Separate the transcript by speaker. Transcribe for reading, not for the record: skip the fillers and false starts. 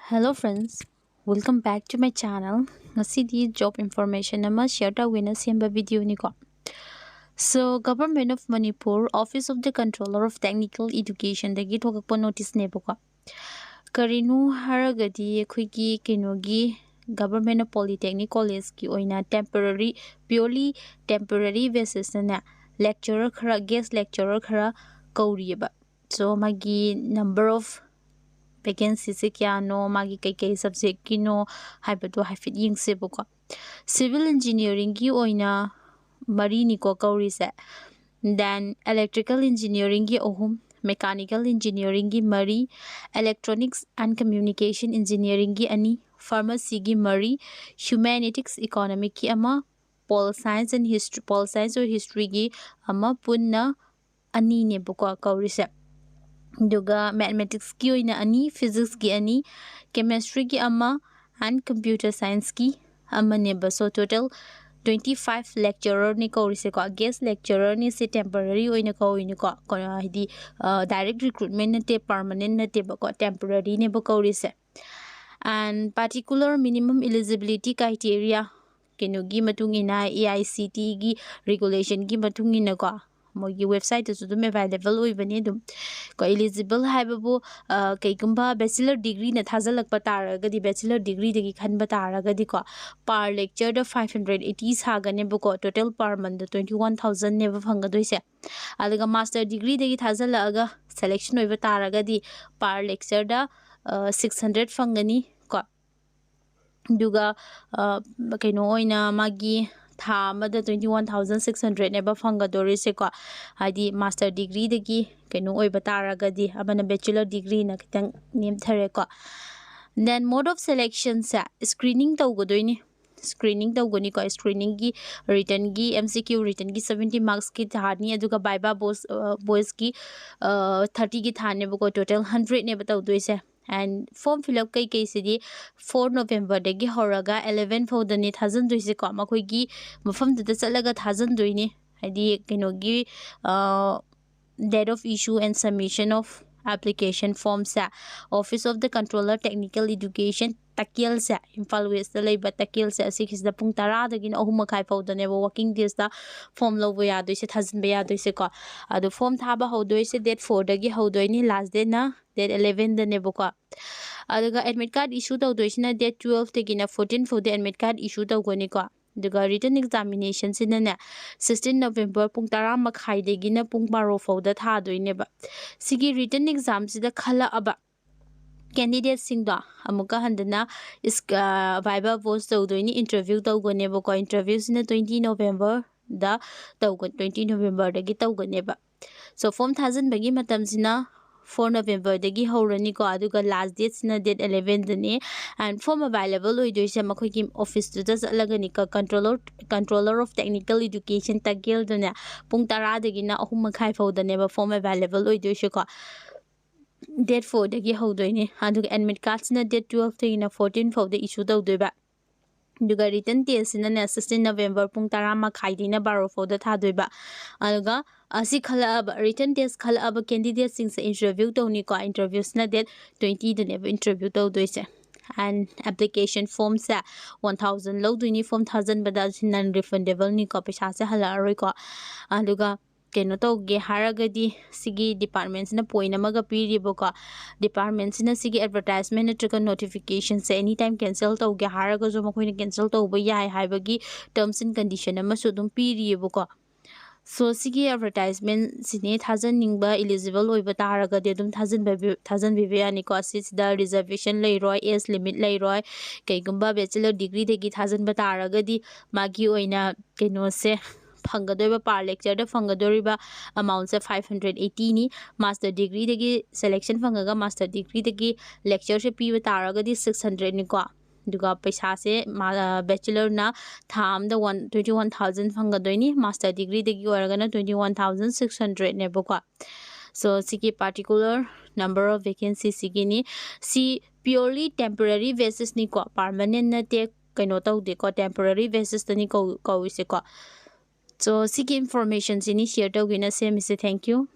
Speaker 1: Hello friends, welcome back to my channel. Ngasi job information nama share tawina semba video ni ko. So Government of Manipur Office of the Controller of Technical Education dagi thokakpa notice ne ko. Karinu haragadi khuygi kenogi Government of Polytechnic College ki oina purely temporary basis na lecturer khara guest lecturer khara kauriba. So magi number of vacancy se kya no magi kai subject ki no haibado haifit ying se buko civil engineering ki oina mari ni ko kauri se then electrical engineering ki ohum mechanical engineering ki mari electronics and communication engineering ki ani pharmacy ki mari humanities economic ki ama pol science or history ki ama punna ani ne buko kauri se duga mathematics ki oina ani physics ki ani chemistry ki ama and computer science ki ama ne ba so total 25 lecturer ni ko rise ko guest lecturer ni se temporary oina ko oina ko hidi direct recruitment na te permanent na te ba ko temporary ne ba ko rise and particular minimum eligibility criteria kenogi matungina AICT gi regulation gi matungina ko mogi website su dum available oibani dum ko eligible haibabu kaikumba bachelor degree na thazalak patara gadi bachelor degree degi khan batara gadi ko per lecture da 580 sagane bu ko total per month 21000 ne phanga doise alaga master degree degi thazalaga selection oiba tara gadi per lecture da 600 phangani ko duga kaino oina magi tha amada 21600 neba fangadori se ko hadi master degree degi kaino oiba taragadi abana bachelor degree na kitang name thare ko then mode of selection sa screening tawgodoini screening tawgoni ko screening gi written gi MCQ written gi 70 marks ki thani aduga viva boys ki 30 ki thane bu ko total 100 ne bataw doise and form fill up kai sidi 4 November dagi horaga 11 fodani 1000 doise ko makoi gi mafam da chalaga 1000 doini hadi kenogi date of issue and submission of application form sa Office of the Controller Technical Education takil sa Imphal West da lay ba takil sa sikis da pung tara da gina ahum makai pau da nebo working days da form lo ya do se thazin ba ya do se ko adu form thaba ho do se date 4 da gi ho do ni last day na date 11 da nebo ko aduga admit card issue do do na date 12 da gina 14 for the admit card issue do goni ko duga written examination sinana 16 November pung tara makhai de gina pung baro fo da tha do ne ba sigi written exam sida khala aba candidate singda amuka handana is viva voice do do ni interview do go ne ba ko interview sina 20 November da do go 20 November da gi to go ne ba so form 1000 bagi matam sina 4 November dagi horani ko aduga last date sina date 11 dani and form available oi doise makhoi ki office to just lagani ka controller of technical education tagil dana pung tara dagi na ahum makhai fo dane ba form available oi doise ko date 4 dagi hodoini aduga admit card sina date 12 thina 14 fo the issue do doiba duga written test na 16 November pung tara makhai dina baro fo da tha doiba aluga asi khala written test khala candidate sing sa interview to ni ko interviews na date 20 the never interview to doise and application form sa 1000 lo do ni form 1000 bada non refundable ni ko paisa se hala roi ko aluga keno to ge haragadi sigi departments na point amaga piribo ko departments na sigi advertisement na notification se anytime cancel to ge haraga zo makoi na cancel to ba yai haibagi terms and condition ama su dum piribo ko so sigi advertisement sine 1000 ningba eligible oiba taraga de dum 1000 bibe ani ko sis da reservation lei roi age limit lei roi kai gumba bachelor degree de gi 1000 ba taraga di magi oina keno se fangadoiba par lecture da fangadoriba amount se 580 ni master degree degi selection fangaga master degree degi lecture se piba taraga di 600 ni ko duga paisa se bachelor na tham da 21000 fangadoini master degree degi oraga na 21600 ne boko so siki particular number of vacancies sigini si purely temporary basis ni ko permanent na te kaino tawde ko temporary basis ni ko se ko so seek information in share to win a same thank you.